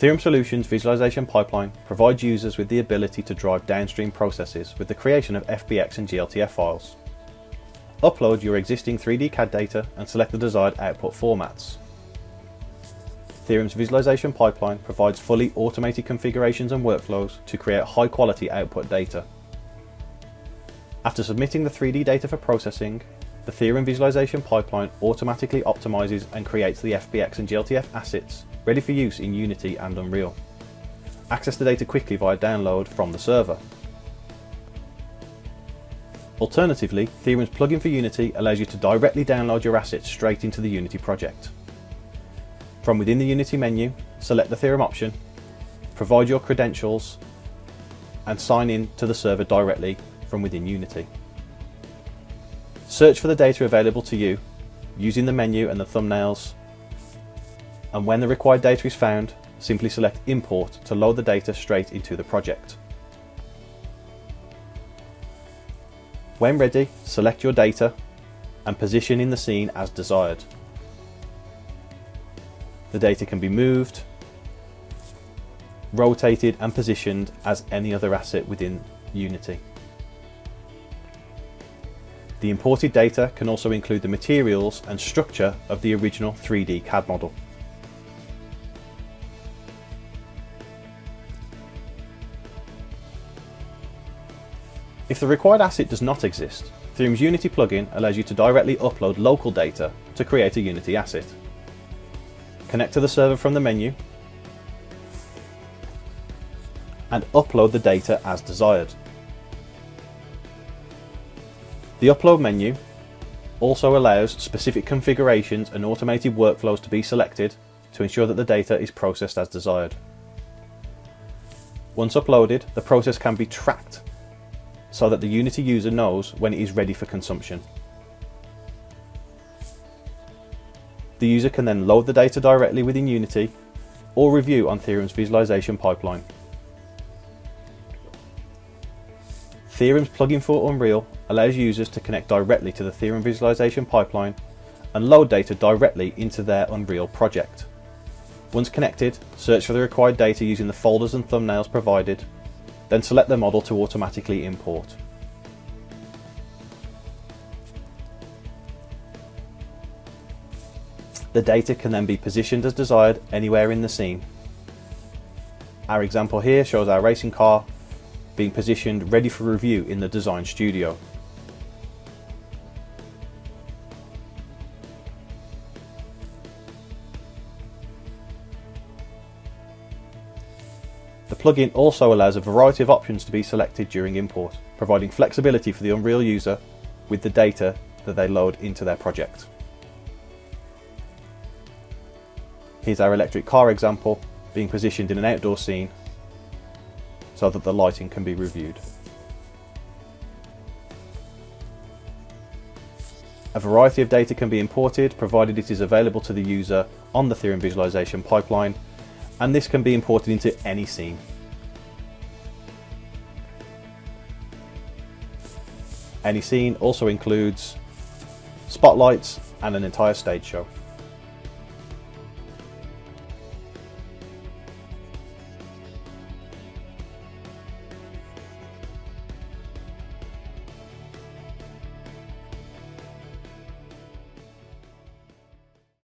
Theorem Solutions Visualization Pipeline provides users with the ability to drive downstream processes with the creation of FBX and glTF files. Upload your existing 3D CAD data and select the desired output formats. Theorem's Visualization Pipeline provides fully automated configurations and workflows to create high quality output data. After submitting the 3D data for processing, the Theorem Visualization Pipeline automatically optimizes and creates the FBX and glTF assets ready for use in Unity and Unreal. Access the data quickly via download from the server. Alternatively, Theorem's plugin for Unity allows you to directly download your assets straight into the Unity project. From within the Unity menu, select the Theorem option, provide your credentials, and sign in to the server directly from within Unity. Search for the data available to you using the menu and the thumbnails, and when the required data is found, simply select Import to load the data straight into the project. When ready, select your data and position in the scene as desired. The data can be moved, rotated and positioned as any other asset within Unity. The imported data can also include the materials and structure of the original 3D CAD model. If the required asset does not exist, Theorem's Unity plugin allows you to directly upload local data to create a Unity asset. Connect to the server from the menu and upload the data as desired. The upload menu also allows specific configurations and automated workflows to be selected to ensure that the data is processed as desired. Once uploaded, the process can be tracked so that the Unity user knows when it is ready for consumption. The user can then load the data directly within Unity or review on Theorem's Visualization Pipeline. Theorem's plugin for Unreal allows users to connect directly to the Theorem Visualization Pipeline and load data directly into their Unreal project. Once connected, search for the required data using the folders and thumbnails provided, then select the model to automatically import. The data can then be positioned as desired anywhere in the scene. Our example here shows our racing car being positioned ready for review in the design studio. The plugin also allows a variety of options to be selected during import, providing flexibility for the Unreal user with the data that they load into their project. Here's our electric car example being positioned in an outdoor scene so that the lighting can be reviewed. A variety of data can be imported provided it is available to the user on the Theorem Visualization Pipeline, and this can be imported into any scene. Any scene also includes spotlights and an entire stage show.